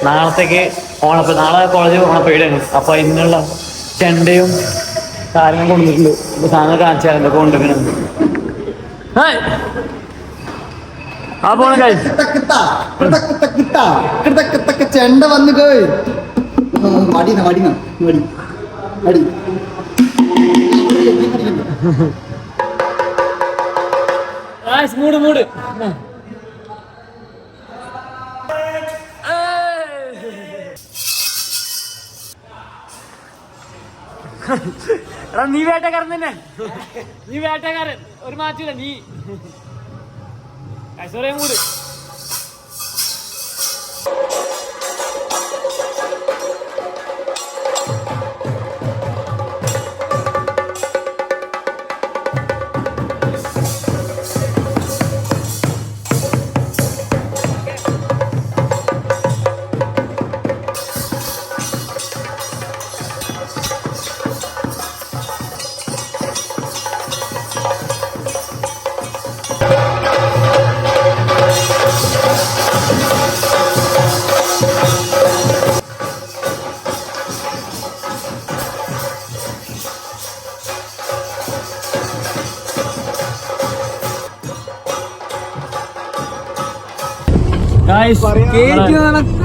നാളത്തേക്ക് നാളെ കോളേജ് ഓണപ്പേടിയാണ്. അപ്പൊ ഇന്നുള്ള ചെണ്ടയും കാര്യങ്ങളും കൊണ്ടുവന്നിട്ടുണ്ട്. ഇപ്പൊ സാധനം കാണിച്ചാൽ കൊണ്ടുവരണം. ആ പോണ ചെണ്ട വന്ന് മൂട് മൂട് എടാ നീ വേട്ടക്കാരൻ തന്നെ. നീ വേട്ടക്കാരൻ, ഒരു മാറ്റില്ല നീ. ഐശ്വര്യ മൂട്.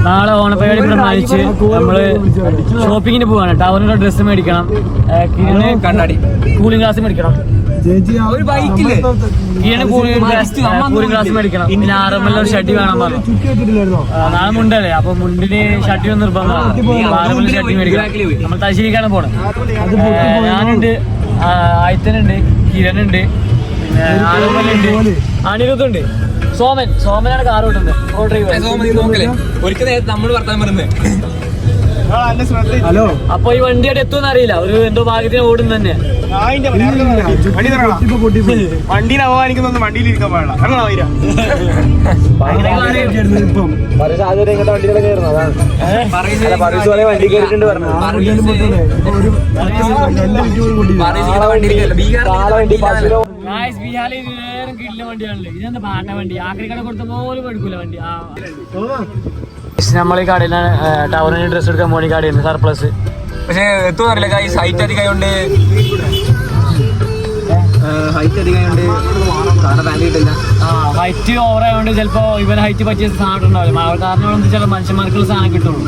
നാളെ ഓണപ്പരിപാടി പ്രമാണിച്ച് നമ്മള് ഷോപ്പിങ്ങിന് പോവാണ്. ടവറിനുള്ള ഡ്രസ്സ് മേടിക്കണം, കണ്ണാടി, കൂളിംഗ് ഗ്ലാസ് മേടിക്കണം, കൂളിംഗ് ഗ്ലാസ് മേടിക്കണം. പിന്നെ ആറമ്മല്ല ഒരു ഷഡ്ഡി വേണം പറഞ്ഞു. നാളെ മുണ്ടല്ലേ, അപ്പൊ മുണ്ടിന് ഷഡ്ഡി ഒന്നും നിർബന്ധമാണ്. ആറമ്മല്ല ഷഡ്ഡി മേടിക്കണം. നമ്മൾ തലശ്ശേരിക്കാണ് പോണത്. ഞാനുണ്ട്, ആയിത്തനുണ്ട്, കിരനുണ്ട്, പിന്നെ ആറമ്മലുണ്ട്, അനിരുദ്ധുണ്ട്, സോമനാണ് കാർ ഓട്ടുന്നത്. ഹലോ, അപ്പൊ ഈ വണ്ടി അവിടെ എത്തുമെന്ന് അറിയില്ല. ഒരു എന്തോ ഭാഗ്യത്തിന് ഓടുന്നു തന്നെ. വണ്ടീനെ അപമാനിക്കുന്നൊന്നും വണ്ടിയിലിരിക്കാൻ പാടില്ല. വണ്ടി കയറിയിട്ടുണ്ട് പറഞ്ഞു. ഇതെന്താ പാട്ട വണ്ടി, ആക്രിക്കട കൊടുത്ത പോലും എടുക്കൂല വണ്ടി. നമ്മളീ കടയിലാണ് ടവറിന് ഡ്രസ് എടുക്കാൻ പോണി കടയിൽ സർപ്ലസ്. പക്ഷെ എത്തും അറിയില്ല, ഹൈറ്റ് അധികമായോണ്ട് ഹൈറ്റ് ഓവറായോണ്ട് ചിലപ്പോ ഇവന് ഹൈറ്റ് പറ്റിയ സാധനം ഉണ്ടാവില്ല. കാരണം ചില മനുഷ്യന്മാർക്കുള്ള സാധനം കിട്ടുള്ളൂ.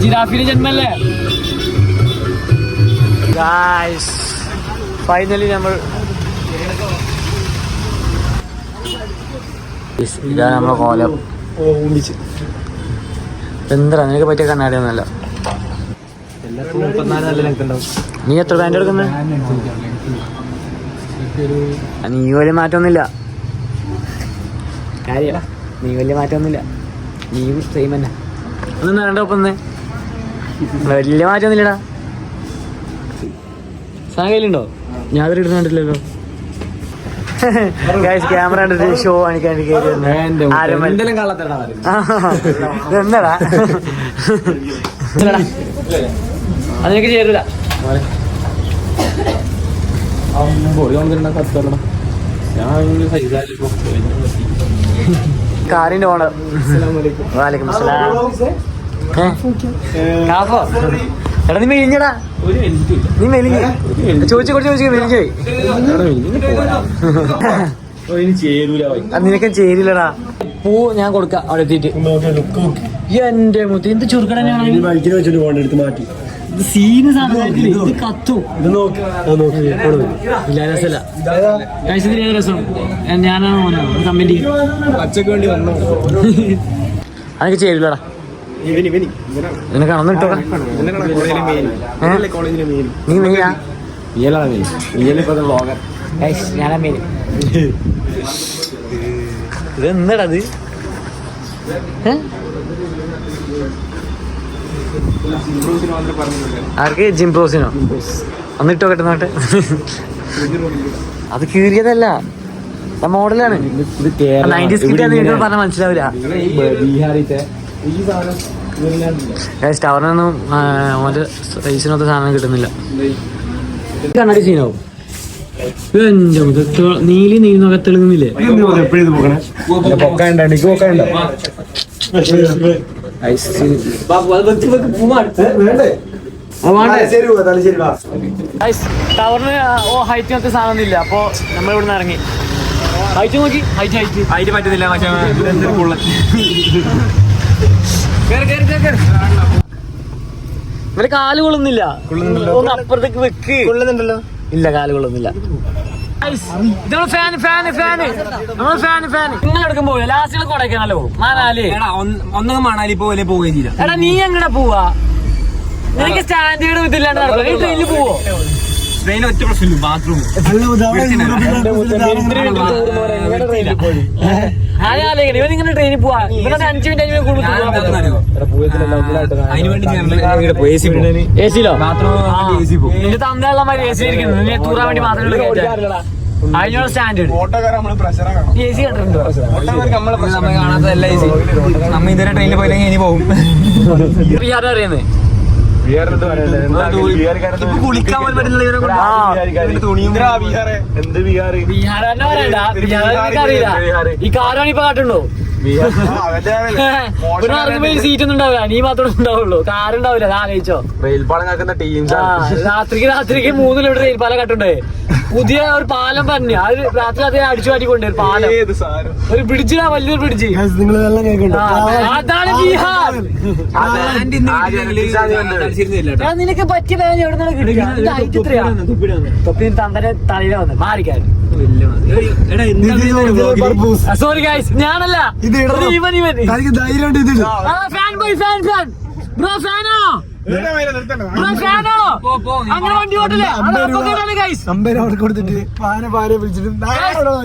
ജിറാഫിന്റെ ജന്മല്ലേ. ഫൈനലി നമ്മൾ ഇതാണ് നമ്മളെ കോലം. എന്താ നിനക്ക് പറ്റിയ കണ്ണാടി ഒന്നല്ല. നീ എത്ര പാൻറ് എടുക്കുന്നത്? നീ വലിയ മാറ്റമൊന്നുമില്ല. കാര്യ നീ വലിയ മാറ്റമൊന്നുമില്ല. നീയും സെയിം തന്നെ. ഒന്നും രണ്ടോ ഒപ്പം വലിയ മാറ്റമൊന്നുമില്ലടാ. സാധനം കയ്യിലുണ്ടോ? ഞാൻ അതിൽ ഇടുന്ന കണ്ടില്ലല്ലോ. ക്യാമറ കണ്ടിട്ട് ഷോ കാണിക്കാൻ എന്താടാ അതിനൊക്കെ ചേരൂല. കാറിന്റെ ഓണർ. വാലേക്കും അസ്സലാം. കാഫോ എടാ നീ മെലിഞ്ഞടാ. നീ മെലിഞ്ഞ് ചോദിച്ചു മെലിഞ്ഞു പോയി. നിനക്ക് ചേരില്ലടാ. പൂ ഞാൻ കൊടുക്കാം അവിടെ എത്തിയിട്ട്. എന്റെ മുത്ത് എന്ത് ചുരുക്കടനാണ്. സീന് സാധനം കത്തും. ഇല്ല രസമല്ല. കഴിച്ചതിന് ഏത് രസം. ഞാനാണ് മോനാണ് കമ്പനി. പച്ചക്ക് വേണ്ടി വന്നു. അതൊക്കെ ചേരില്ലടാ. നിനക്കാണൊന്നും ഇട്ടോ. നീ മെയിനാ? ഞാനാ മെയിൻ. ഇതെന്താടാ ഇത്? ആർക്ക്? ജിംപ്രോസിനോ? ഒന്നിട്ടോ കെട്ടുന്നോട്ടെ. അത് കീറിയതല്ല, മോഡലാണ്. 90s കിട്ടിയാന്ന് നിങ്ങൾ പറഞ്ഞാൽ മനസ്സിലാവില്ല. ടവറിനൊന്നും ഓന്റെ റേസിനൊത്ത സാധനം കിട്ടുന്നില്ല. കണ്ണാടി സീനാവും. നീലി നീന്നൊക്കെ തെളിയുന്നില്ലേ? ടവറിന് ഹൈറ്റ് മറ്റേ സാധനം ഇല്ല. അപ്പൊ നമ്മൾ ഇവിടുന്ന് ഇറങ്ങി. ഹൈറ്റ് നോക്കി, ഹൈറ്റ് പറ്റുന്നില്ല. ഇവര് കാല് കൊള്ളുന്നില്ല. ഒന്ന് അപ്പുറത്തേക്ക് വെക്ക്. കൊള്ളുന്നുണ്ടല്ലോ. ഇല്ല, കാല് കൊള്ളുന്നില്ല. നിങ്ങൾ എടുക്കുമ്പോ ലാസ്റ്റ് കൊടൈക്കനാലോ മണാലി? ഒന്നും മണാലി പോലെ പോവുകയും ചെയ്യില്ല. എടാ നീ എങ്ങനെ പോവാ? നിനക്ക് സ്റ്റാൻഡേർഡ് ഇതില്ലാണ്ട് നടക്കും. നീ ട്രെയിനിൽ പോവോ? ട്രെയിൻ ഒറ്റ പ്രശ്നമില്ല, ബാത്റൂം. ഇവനിങ്ങനെ ട്രെയിനിൽ പോവാ. ഇവരുടെ 5 മിനിറ്റ് എസിലോ നിന്റെ തന്തയുള്ള മാതിരി എ സി ഇരിക്കുന്നു. നീ തൂറാൻ വേണ്ടി മാത്രമേ അതിനുള്ള സ്റ്റാൻഡേർഡ് എ സി കണ്ടിട്ടുണ്ടോ? കാണാത്തതല്ല എ സി. നമ്മ ഇതുവരെ ട്രെയിനിൽ പോയില്ലെങ്കിൽ ഇനി പോകും. ബീഹാർ അറിയുന്നത് കുളിക്കാൻ പോലും ബീഹാർ അറിയില്ല. ഈ കാറാണ് ഇപ്പൊ കാട്ടുണ്ടോ? സീറ്റ് ഒന്നും ഉണ്ടാവില്ല. നീ മാത്രമേ ഉണ്ടാവുള്ളൂ. കാറുണ്ടാവില്ല. അത് ആലോചിച്ചോ. റെയിൽപാളം കാക്കുന്ന ടീം രാത്രിക്ക് 3 കിലോമീറ്റർ റെയിൽപാലം കട്ടുണ്ടേ. പുതിയ ഒരു പാലം പറഞ്ഞു. അത് രാത്രി അതേ അടിച്ചു മാറ്റിക്കൊണ്ടേ ഒരു പാലം. ഒരു ബ്രിഡ്ജിലാ, വലിയൊരു ബ്രിഡ്ജ്. അതാണ് ബീഹാർ. നിനക്ക് പറ്റിയ പേര് എവിടെ നിന്ന് കിട്ടുക? തന്തനെ തലയില വന്ന് മാറിക്കാൻ. സോറി ഗൈസ്, ഞാനല്ല ഇവൻ. ഫാൻ ബോയ്, ഫാൻ ബ്രോ, ഫാനോ അങ്ങനെ വണ്ടി ഓട്ടില്ലേ?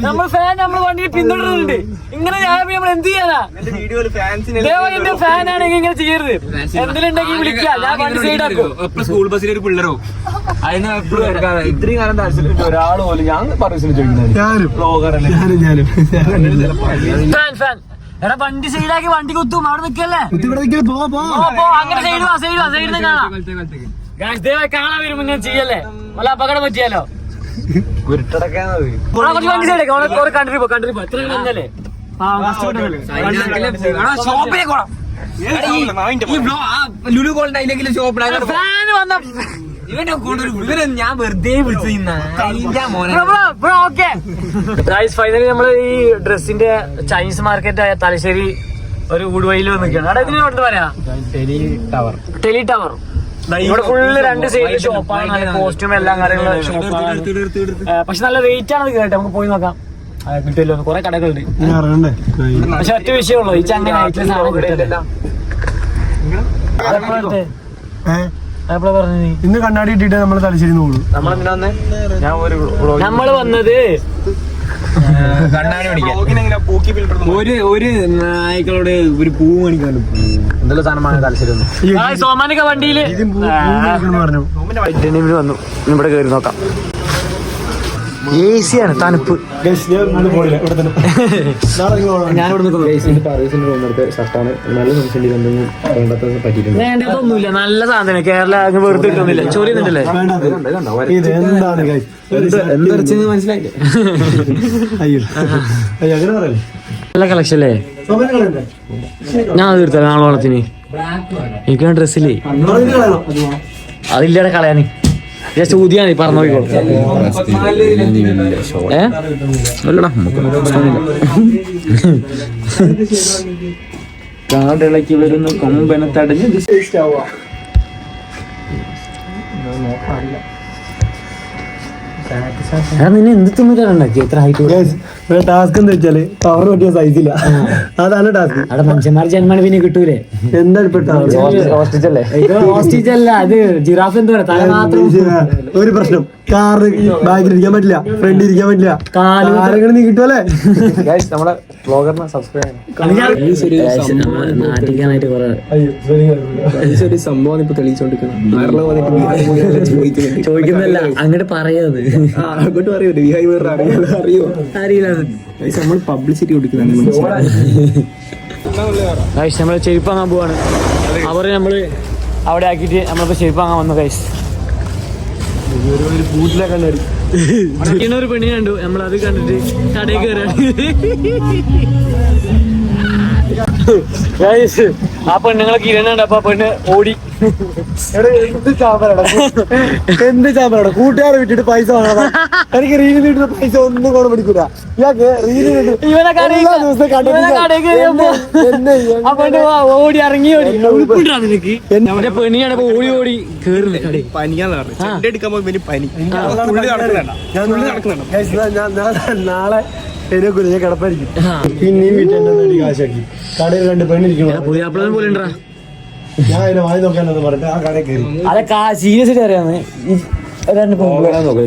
നമ്മൾ ഫാൻ നമ്മൾ വണ്ടിയിൽ പിന്തുടരുന്നുണ്ട്. ഇങ്ങനെ നമ്മൾ എന്ത് ചെയ്യാനാ? എന്റെ ഫാനാണെങ്കിൽ ഇങ്ങനെ ചെയ്യരുത്. എന്തിനുണ്ടെങ്കിൽ വിളിക്കുക. ഞാൻ വണ്ടി സൈഡാക്കും. സ്കൂൾ ബസ്സിലൊരു പിള്ളേരോ അതിന് എപ്പോഴും ഇത്രയും കാലം താല്പര്യം ഒരാൾ പോലും ഞാൻ ഫാൻ എടാ വണ്ടി സൈഡാക്കി വണ്ടി കുത്തും. അവിടെ നിൽക്കല്ലേ? അങ്ങനെ സൈഡ് കാണാം. കാണാൻ വരും മുന്നേ ചെയ്യല്ലേ? വല്ല അപകടം പറ്റിയാലോ? വണ്ടി സൈഡേക്ക് കൺട്രി പോ. എത്ര ഇന്നല്ലേ ലുലു ഗോൾഡ് അതിലെങ്കിലും ഷോപ്പിലാണ് ഫാൻ വന്ന ഞാൻ വെറുതെ വിളിച്ചു. ഫൈനലി നമ്മള് ഈ ഡ്രസ്സിന്റെ ചൈനീസ് മാർക്കറ്റ് ആയ തലശ്ശേരി ഒരു ഊടുവഴിയിൽ വന്നിരിക്കുകയാണ്. അവിടെ ഇതിനോട്ട് പറയാ ടെലി ടവർ. ഇവിടെ ഫുള്ള് 2 സൈഡിൽ ഷോപ്പാണ്. നല്ല കോസ്റ്റ്യൂം എല്ലാം കാര്യങ്ങളും ഷോപ്പാണ്. പക്ഷെ നല്ല റേറ്റ് ആണ് കേട്ടോ. നമുക്ക് പോയി നോക്കാം. കിട്ടില്ലോ, കുറെ കടകളുണ്ട്. പക്ഷെ ഒറ്റ വിഷയമുള്ളൂ, ഈ ചങ്ങനെ ആയിട്ടുള്ള സാധനം കിട്ടില്ല. ഇന്ന് കണ്ണാടി ഇട്ടിട്ട് നമ്മള് തലശ്ശേരി പോകും. നമ്മള് വന്നത് കണ്ണാടി മേടിക്കാൻ. ഒരു നായ്ക്കളോട് ഒരു പൂ മേടിക്കാനും എന്തെല്ലാം സാധനമാണ് തലശ്ശേരി. സോമാനിക വണ്ടിയില് വന്നു. ഇവിടെ കയറി നോക്കാം. AC ആണ്, തണുപ്പ്. വേണ്ടതൊന്നുമില്ല, നല്ല സാധനം. കേരള വെറുതെ കിട്ടുന്നില്ല, ചോദിക്കുന്നില്ലേ? മനസ്സിലായില്ലേ? നല്ല കളക്ഷൻ അല്ലേ? ഞാൻ അത് തീർത്തല നാളെ ഓണത്തിന്. എനിക്ക് ഡ്രസ്സില്ലേ അതില്ലടെ കളയാന്. ചൂതിയാണ് പറഞ്ഞു പോയിക്കോളൂ. കാടിളക്കി വരുന്ന കൊമ്പനെ തടഞ്ഞ് നിന്നെ എന്ത് തിന്നിട്ടാണ്ടാക്കി? എത്ര ഹൈറ്റ്? ടാസ്ക് എന്താ വെച്ചാല് പവർ പറ്റിയ സൈസില്ല. അതാണ് ടാസ്ക്. അവിടെ മനുഷ്യന്മാർ ജന്മന് പിന്നെ കിട്ടൂലേ? എന്താണ് ഓസ്ട്രിച്ച് അല്ല, അത് ജിറാഫ്. എന്താ പറയാ, തല മാത്രം. ഒരു പ്രശ്നം, കാറ് ബാഗിൽ ഇരിക്കാൻ പറ്റില്ല, ഫ്രണ്ട് ഇരിക്കാൻ പറ്റില്ല, കാലുകൾ നീ കിട്ടുമല്ലേ? നമ്മളെ വ്ളോഗറിനെ സബ്സ്ക്രൈബ് നാട്ടിക്കാനായിട്ട് കുറെ സംഭവം ഇപ്പൊ തെളിയിച്ചോണ്ടിരിക്കണം. ചോദിക്കുന്നല്ല, അങ്ങോട്ട് പറയാത്. അങ്ങോട്ട് പറയൂ, അറിയോ? അറിയില്ല. നമ്മൾ പബ്ലിസിറ്റി കൊടുക്കുന്നതാണ്. നമ്മള് ചെരുപ്പ് വാങ്ങാൻ പോവാണ്. അവര് നമ്മള് അവിടെ ആക്കിയിട്ട് നമ്മളിപ്പോ ചെരുപ്പ് വാങ്ങാൻ വന്നു. ഗൈസ് വീട്ടിലെ കണ്ടടി ഒരു പെണ്ണി കണ്ടു, നമ്മളത് കണ്ടിട്ട് കടയിൽ കയറാണ്. ആ പെണ്ണുങ്ങളൊക്കെ ഇരുന്നുണ്ട്. അപ്പൊ ആ പെണ്ണ് ഓടി. എന്ത് ചാമ്പലാണ് കൂട്ടുകാരെ വിട്ടിട്ട് പൈസ വാങ്ങണം. എനിക്ക് റീലിൽ കിട്ടുന്ന പൈസ ഒന്നും കൊണ്ട് പിടിക്കൂല. ഇയാൾക്ക് ഇവനെ കടയിൽ ആ പെണ്ണ് ഓടി ഇറങ്ങി ഉൾപ്പെട്ടാ നിനക്ക്. എന്റെ പെണ്ണിയാണ് ഓടി ഓടി കേറുന്നത് കടയിൽ. നാളെ എനിക്കൂല ഞാൻ കിടപ്പായിരിക്കും. പിന്നെയും വീട്ടിൽ കാശാക്കി കടയിൽ 2 പെണ്ണിരിക്കണം. പുതിയ അപ്പളും പോലെ ഉണ്ടാ. ഞാൻ അതിനെ വായി നോക്കാനെന്ന് പറഞ്ഞിട്ട് ആ കടയിൽ കയറി. അതൊക്കെ സീരിയസ് ആയിട്ട് അറിയാന്ന്.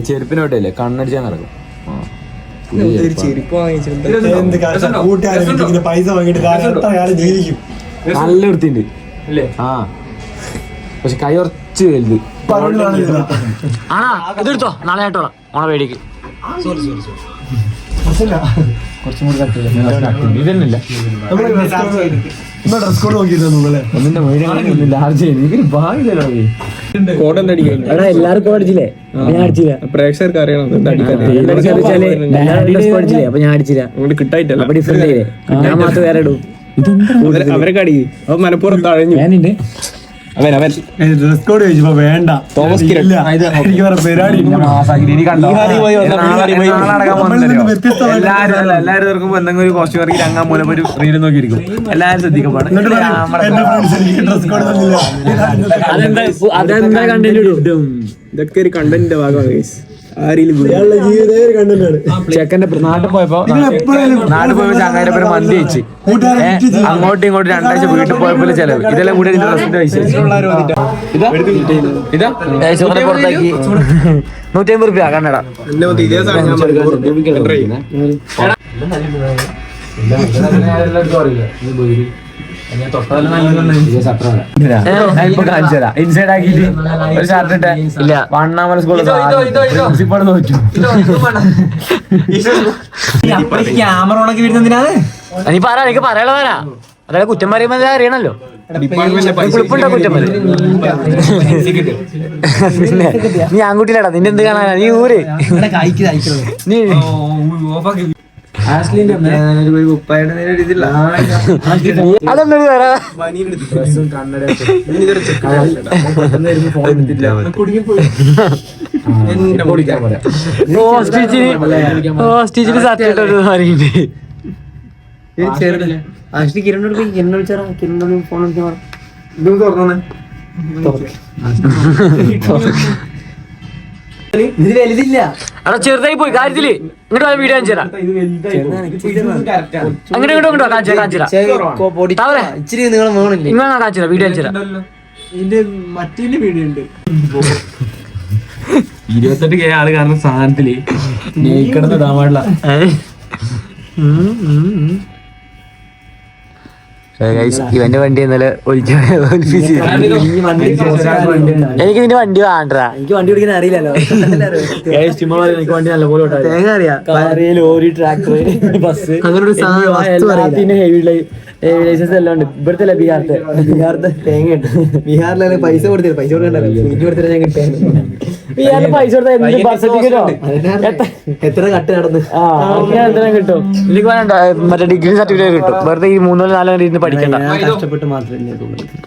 ചെരുപ്പിനോട്ടല്ലേ കണ്ണടിച്ചാൽ നടക്കും. എന്ത് കാശാ കൂട്ടുകാരെ വീട്ടിൽ പൈസ വാങ്ങിയിട്ട് എത്ര കാലം ജീവിക്കും. നല്ല വൃത്തിയുണ്ട് ആ, പക്ഷെ കൈ കുറച്ച് വലുത്. ആണാ ഇതെടുത്തോ, നാളെ ആയിട്ടോളാം ഓണ പേടിക്ക്. ഇതന്നില്ല ഡ്രസ് കോഡ് നോക്കിയില്ലേ ഒന്നിന്റെ ലാർജ് എടാ എല്ലാവർക്കും അടിച്ചില്ലേ? ഞാൻ അടിച്ചില്ല. പ്രേക്ഷകർക്ക് അറിയണം അപ്പൊ ഞാൻ അടിച്ചില്ല. കിട്ടായിട്ടല്ല അപ്പൊ ഡിഫറെന്റ് ആയില്ലേ? ഞാൻ മാത്രം വേറെ ഇടും. അവരൊക്കെ അടിക്കും. അപ്പൊ മനപ്പുറം തഴഞ്ഞു. ഞാനുണ്ട്. അവൻ ഡ്രസ് കോഡ് ചോദിച്ചപ്പോ വേണ്ട തോമസ് കിരൺ. എനിക്ക് വേറെ പരിപാടി എല്ലാരും ഓർക്കുമ്പോ എന്തെങ്കിലും ഒരു കോസ്റ്റ്യൂം ഇറക്കി അങ്ങാൻ മൂലം ഒരു റീല് നോക്കിയിരിക്കും. എല്ലാരും ശ്രദ്ധിക്കപ്പാട്. ഡ്രസ് കോഡ് അതെന്താ കണ്ടന്റ് ഇടും? ഇതൊക്കെ ഒരു കണ്ടന്റിന്റെ ഭാഗമാണ് guys. ആരെയും കണ്ടന്റാണ്. ചെക്കന്റെ നാട്ടിൽ പോയപ്പോ ചങ്ങായിന്റെ പേര് മന്തി വെച്ച് അങ്ങോട്ടും ഇങ്ങോട്ടും 2 ആഴ്ച വീട്ടിൽ പോയപ്പോ ചെലവ് ഇതെല്ലാം കൂടി ഡ്രസ്സിന്റെ പൈസ ഇതാ പുറത്താക്കി 150 രൂപ കണ്ണടാ. ഇതേ സാധനം ഇപ്പൊ കാണിച്ചു തരാം. ഇൻസൈഡ് ആക്കിട്ട് ഒരു ഷർട്ട് ഇട്ടേ ഇല്ല വണ്ണാമല സ്കൂളിൽ പ്രിൻസിപ്പൾ തോറ്റു. ക്യാമറ ഉണക്കി വരുന്നതിനാണ് നീ പറ, എനിക്ക് പറയാനുള്ള വരാ. അതായത് കുറ്റം പറയുമ്പോ അറിയണല്ലോ. കുളിപ്പുണ്ടോ കുറ്റം പറയും? പിന്നെ നീ ആൺകുട്ടിയിലടാ, നിന്റെ എന്ത് കാണാനാ? നീ ഊര് നീ അതൊന്നും വരാ. സ്റ്റിച്ചിന് സത്യായിട്ട് ഒരു പറയുന്നുണ്ട്. അവിടെ ചെറുതായി പോയി കാര്യത്തില്. ഇങ്ങോട്ട് പോയ വീഡിയോ കാണിച്ചു തരാം. അങ്ങോട്ട് ഇങ്ങോട്ട് കാണിച്ചു തരാം. ഇച്ചിരി നിങ്ങൾ വേണില്ലേ? ഇങ്ങനെ കാണിച്ചു തരാം, വീഡിയോ കാണിച്ചു തരാം. മറ്റേ വീഡിയോ ഉണ്ട്. 28K ആള് കാരണം സാധനത്തില് നീക്കിടന്ന് ഇടാൻ പാടില്ല. ഇവന്റെ വണ്ടി ഇന്നലെ എനിക്ക് നിന്റെ വണ്ടി വേണ്ടാ. എനിക്ക് വണ്ടി ഓടിക്കാൻ അറിയില്ലല്ലോ. എനിക്ക് വണ്ടി നല്ലപോലെ തേങ്ങ അറിയാം. ലോറി, ട്രാക്ടർ, ബസ്, അങ്ങനെ ഒരു എല്ലാത്തിന്റെ ഹെവി ലൈസൻസ് എല്ലാം ഉണ്ട്. ഇവിടുത്തെ അല്ല ബീഹാറിന്റെ തേങ്ങ ഉണ്ട്. ബീഹാറിലെ പൈസ കൊടുത്തില്ല. പൈസ കൊടുക്കണ്ടല്ലോ. വീട്ടിൽ കൊടുത്തിട്ട് ഞാൻ കിട്ടിയത്. ബീഹാറിൽ പൈസ കൊടുത്താൽ ബർത്ത് സർട്ടിഫിക്കറ്റോ എത്ര കട്ട് നടന്ന് എന്തെങ്കിലും കിട്ടും. എനിക്ക് വേണ്ട മറ്റേ ഡിഗ്രി സർട്ടിഫിക്കറ്റ് കിട്ടും. വെറുതെ ഈ 3-4 ഇരുന്ന് പഠിക്കണ്ട. കഷ്ടപ്പെട്ട് മാത്രമേ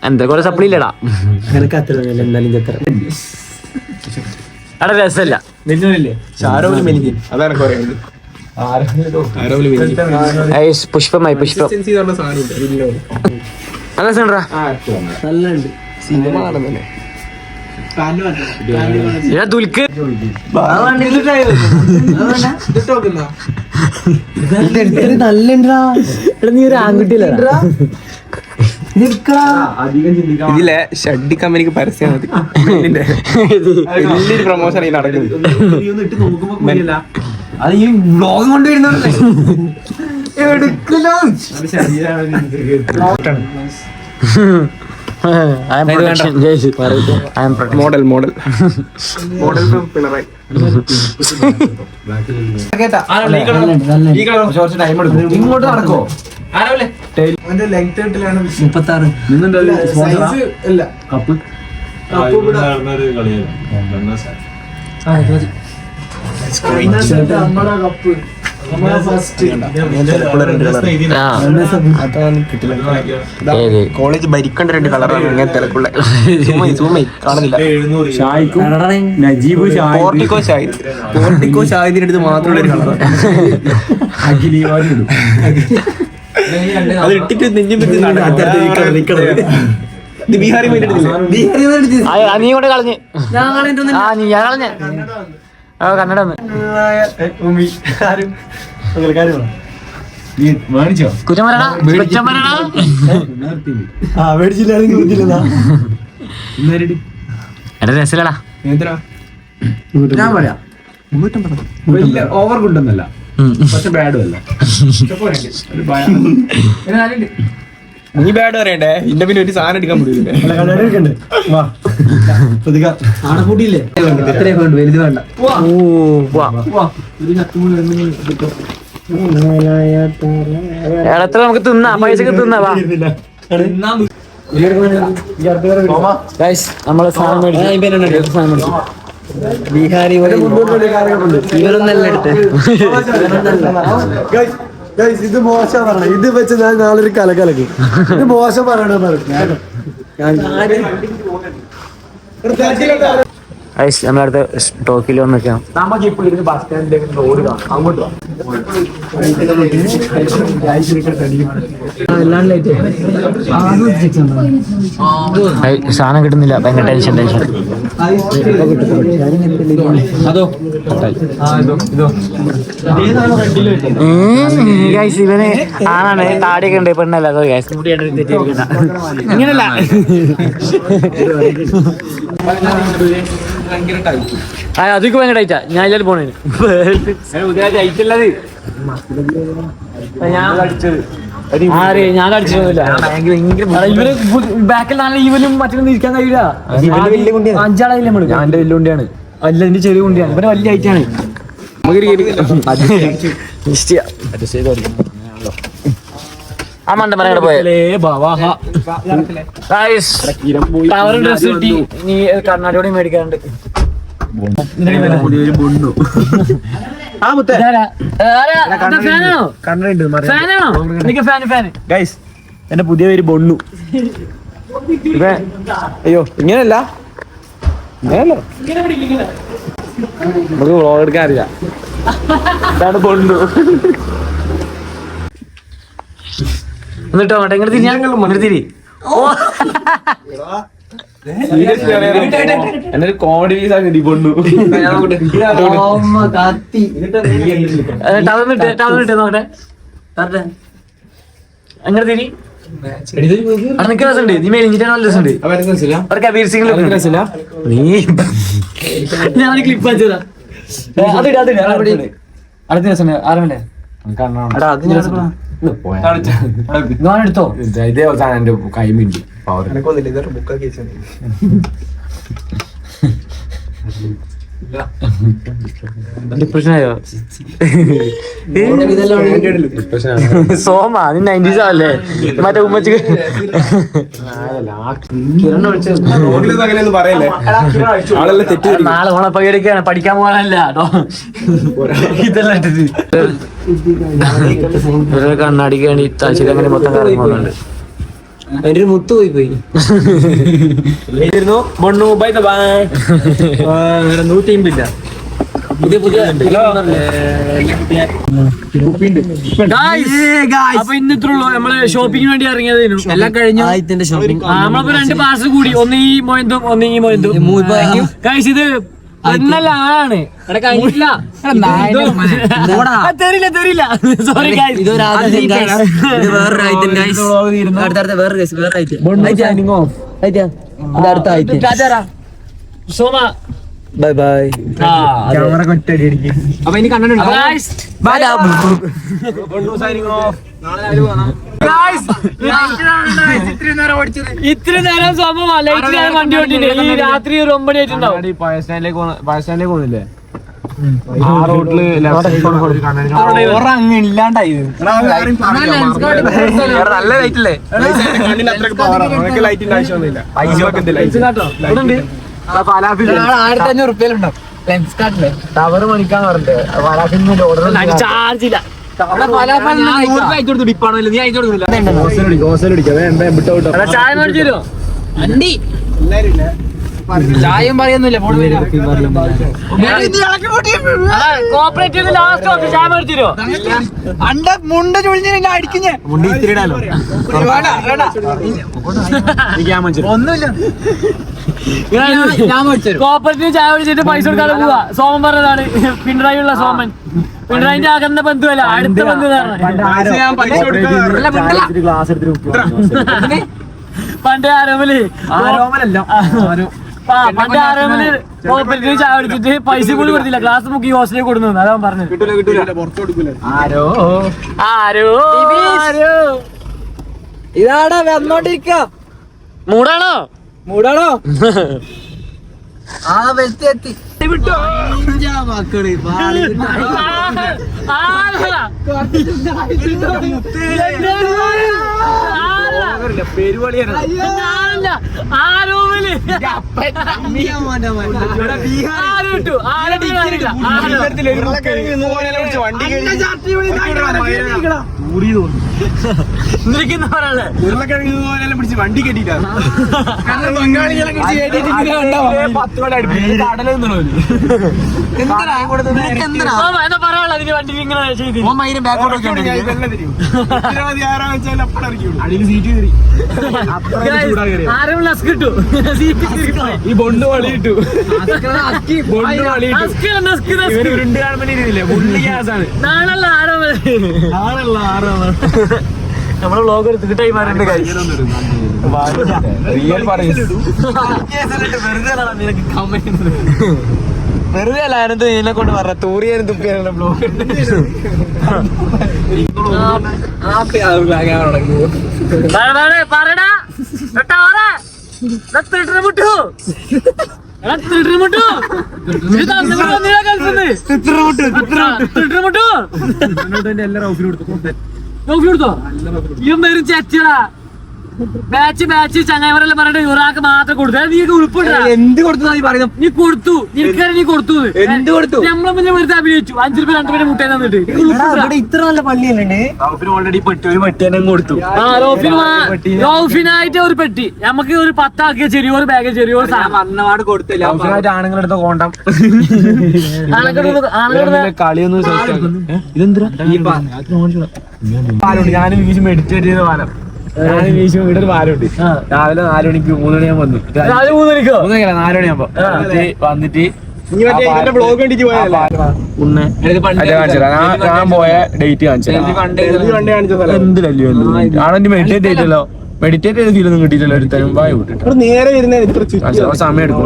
എന്താ കുറെ സപ്ലി ഇല്ലടാ. എനിക്ക് അത്ര എന്തായാലും എത്ര അവിടെ രസമല്ല. അതാണ് പറയുന്നത്. പുഷ്പമായി പുഷ്പം നല്ല രസമുണ്ടാ. നല്ലുണ്ട്. സിനിമ കാണുന്നല്ലേ ദുൽഖർ നല്ലുണ്ടാ. നീ ഒരു ആൺകുട്ടിയല്ല. ഇതിലെ ഷഡ്ഡി കമ്പനിക്ക് പരസ്യം മതി. വലിയൊരു പ്രൊമോഷൻ ഈ നടക്കുന്നത്. അത് ഈ വ്ലോഗ് കൊണ്ടുവരുന്നല്ലേ മോഡൽ മോഡൽ മോഡൽ പിണറായി. ഇങ്ങോട്ട് നടക്കോ? 36 കപ്പ് കോളേജ് ഭരിക്കേണ്ട 2 കളറാണ് ഇങ്ങനെ തിരക്കുള്ള. കാണുന്നില്ല. പോർട്ടിക്കോ ഷാഹിദിന്റെ അടുത്ത് മാത്രമുള്ള ഒരു കളറാണ്. അത് ഇട്ടിട്ട് നെഞ്ചും ഇത് ബീഹാറി നീ കൊണ്ട് കളഞ്ഞ് ഞാൻ കളഞ്ഞ കന്നഡ കുറ്റം പറയണ എന്റെ രസലടാ. ഞാൻ പറയാം ഓവർ ഗുഡ് ഒന്നല്ല, പക്ഷെ ബാഡും അല്ല. നീ ബാഡ് പറയണ്ടേ? ഇന്റെ പിന്നെ ഒരു സാധനം എടുക്കാൻ പറ്റില്ല. വലുത് വേണ്ട. എത്ര നമുക്ക് തിന്നാ, പൈസക്ക് തിന്നാ. നമ്മള് സാധനം മേടിച്ചു. ബീഹാരി ഇവരൊന്നല്ല എടുത്ത്. ഇത് മോശം പറയണ. ഇത് വെച്ച് ഞാൻ നാളെ ഒരു കലകലക്ക് ഇത് മോശം പറയണ. നമ്മളടുത്ത് സ്റ്റോക്കിൽ വന്നൊക്കെയാണ്. നമുക്ക് ഇപ്പോൾ ഇരുന്ന് ബസ് സ്റ്റാൻഡിലേക്ക് റോഡ് കാണാം, അങ്ങോട്ട് വാ. സാധനം കിട്ടുന്നില്ല, ഭയങ്കര ടെൻഷൻ. ഇവന് ആണാണ്, താടിയൊക്കെ ഉണ്ട്, പെണ്ണല്ല. ഇങ്ങനല്ല അതൊക്കെ ഭയങ്കര ടൈറ്റാ. ഞാൻ ഇതിൽ പോണേന് ടൈറ്റുള്ളത് ഞാൻ അടിച്ചിട്ടൊന്നുമില്ല. ഇവര് ബാക്കിൽ നല്ല ഇവനും മറ്റൊന്നും ഇരിക്കാൻ കഴിയില്ല. 5 ആളായില്ലേ നമ്മള്. ഞാൻ എന്റെ വലിയ കുണ്ടിയാണ്, അല്ല എന്റെ ചെറിയ കുണ്ടിയാണ്. ഇവരെ വലിയ ഹൈറ്റാണ്. ആ മണ്ട പറയണ പോയല്ലേ ഡ്രസ് കിട്ടി. ഇനി കർണാടകയോടെ മേടിക്കാറുണ്ട്. എന്റെ പുതിയ പേര് ബൊണ്ണു. അയ്യോ ഇങ്ങനെയല്ല, നമുക്ക് വ്ളോഗ് എടുക്കാൻ അറിയാം. ഇതാണ് ബൊണ്ണു. എന്നിട്ടോ എങ്ങനെ തിരി എന്നൊരു കോമഡി പീസ് ആക്കി ബൊണ്ണു. നോക്കട്ടെ അങ്ങനെ തിരി. നിനക്ക് രസമുണ്ട്, നീ മേലിഞ്ഞിട്ടാണ് നല്ല രസമുണ്ട്. ഞാൻ ക്ലിപ്പ് വെച്ചതാ. അടുത്ത രസം ആരണ്ടേ എടുത്തോ. ഇതേ അവസാനം എന്റെ കൈമിണ്ട് പവർ. ഡിപ്രഷനായോ സോമ? നീ 90s ആവല്ലേ? മറ്റേ ഉമ്മച്ചിക്ക് നാളെ ഓണപ്പകടിക്കാണ്, പഠിക്കാൻ പോകാനല്ല കേട്ടോ. ഇതെല്ലാം ഇവരെ കണ്ണാടിക്ക് വേണ്ടി താഴ്ചയിൽ അങ്ങനെ മൊത്തം കറങ്ങുന്നുണ്ട്. എന്റെ ഒരു മുത്ത് പോയി 150 പുതിയ അപ്പൊ ഇന്നത്രയുള്ളൂ. നമ്മള് ഷോപ്പിങ്ങിന് വേണ്ടി ഇറങ്ങിയതായിരുന്നു. എല്ലാം കഴിഞ്ഞു. നമ്മളിപ്പോ 2 പാർസൽ കൂടി, ഒന്ന് ഈ മൊയന്തും ഒന്ന് ഈ മൊയന്തും. ഗൈസ് ഇത് എന്നല്ല ആളാണ് തരില്ല. സോറി സോമ ബൈ ബൈ. അപ്പൊ ഇനി കണ്ടിട്ടുണ്ട് ഇത്ര നേരം സോമ ലൈറ്റിലാണ് വണ്ടി ഓടിച്ചിട്ട്. ഈ രാത്രി 9 മണി ആയിട്ടുണ്ടാവും. പഴയ സ്റ്റാൻഡിലേക്ക് പോകുന്നില്ലേ? ആ റോഡില് ഇല്ലാണ്ടായി. നല്ല ലൈറ്റ് അല്ലേ? ലൈറ്റിന്റെ ആവശ്യമൊന്നുമില്ല. 1500 ഉറുപ്പ്യയിലുണ്ടാവും. ടവർ മണിക്കാന്ന് പറഞ്ഞിട്ട് വരാക്കിന്റെ ഓർഡർ ചാർജ് ഇല്ല. ചായ മേടിച്ചു തരുമോ? ചായം പറയുന്നില്ല കോപ്പറേറ്റീവ് ലാസ്റ്റ് ഓഫ് ചായ മേടിച്ചു തരുമോ? മുണ്ട ചൊളിഞ്ഞ അടിക്കുന്നേ മുണ്ടി ഇത്തിരിടാലോ ഒന്നുമില്ല ഞാൻ മേടിച്ചു കോപ്പറേറ്റീവ് ചായ മേടിച്ചിട്ട് പൈസ കൊടുക്കാതെ പോവാ. സോമൻ പറഞ്ഞതാണ്, പിണറായി ഉള്ള സോമൻ. പിണറായിന്റെ അകന്ന ബന്ധുവല്ല, അടുത്ത ബന്ധു ഗ്ലാസ് എടുത്തിട്ട് പണ്ട് ആരോമല് പണ്ട് ആരോമല് കോപ്പറേറ്റീവ് ചായ മേടിച്ചിട്ട് പൈസ കൂടി കൊടുത്തില്ല, ക്ലാസ് മുക്കി ഹോസ്റ്റലിൽ കൊടുന്നു. അതാ പറഞ്ഞത്. ആരോ ഇതാടാ വന്നോണ്ടിരിക്ക മൂടാണോ? മൂടാണോ ആ വെത്തി എത്തി മക്കള് പിടിച്ച് വണ്ടി കെട്ടിട്ടാണ് എന്താ പറയാനുള്ള അതിന് വണ്ടി ഇങ്ങനെ ചെയ്ത് ആരും ലസ് കിട്ടു. ഈ ബൊണ്ട് വളി കിട്ടു നാളല്ല നമ്മളെ വ്ളോഗ് എടുത്തിട്ട് ടൈം ആരണ്ട് കാര്യം റിയൽ പറയും വെറുതെ അല്ല അതിനകത്ത് ഇതിനെ കൊണ്ട് പറഞ്ഞ തൂറിയാനും തുപ്പിയാനും ബ്ലോഗ് പറടാ മുട്ടു വരും ചേച്ചടാ. ബാച്ച് ചങ്ങായിമാരെല്ലാം പറഞ്ഞിട്ട് ഒരാൾക്ക് മാത്രം കൊടുത്തു. നീ ഉൾപ്പെടാ. എന്ത് കൊടുത്തു പറയുന്നു നീ കൊടുത്തു, നീ കൊടുത്തു. എന്ത് കൊടുത്തു? നമ്മളെ മുന്നേ വെറുതെ അഭിനയിച്ചു. 5 രൂപ 2 രൂപ മുട്ട തന്നിട്ട് ഇത്ര നല്ല പള്ളിയല്ലേ ഓൾറെഡി ഒരു പെട്ടി തന്നെ കൊടുത്തു. റൗഫിനായിട്ട് ഒരു പെട്ടി, നമുക്ക് ഒരു 10 ആക്കിയ ചെറിയൊരു ബാഗ്, ചെറിയൊരു മണ്ണവാട് കൊടുത്തില്ല. ആണുങ്ങളെടുത്ത കോണ്ടം ആളുകളുടെ കളിയൊന്നും ഇതെന്താ പാലുണ്ട്. ഞാനും വീശും മെഡിറ്റേറ്റ് ചെയ്ത പാലം. ഞാനും വീശും ഇവിടെ ഒരു പാലുണ്ട്. രാവിലെ 4 മണിക്ക് 3 മണിയാകുമ്പോ വന്നു. 3 മണിക്കോ? 4 മണിയാകുമ്പോ വന്നിട്ട് ഞാൻ പോയ ഡേറ്റ് കാണിച്ചു. എന്തിനല്ലോ ആണെന്റെ മെഡിറ്റേറ്റ് ചെയ്തല്ലോ. മെഡിറ്റേറ്റ് ചെയ്ത ഫീലൊന്നും കിട്ടിയില്ലല്ലോ. ഒരുത്തരും വായ വിട്ടിട്ട് നേരെ വരുന്ന സമയം എടുക്കും.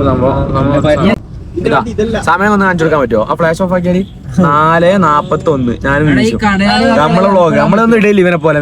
സമയം ഒന്ന് കാണിച്ചു കൊടുക്കാൻ പറ്റുമോ? ആ ഫ്ലാഷ് ഓഫ് ആക്കിയാൽ 4:41. ഞാനും നമ്മളെ വ്ളോഗ് നമ്മളൊന്നും ഇടയില്ല ഇവനെ പോലെ.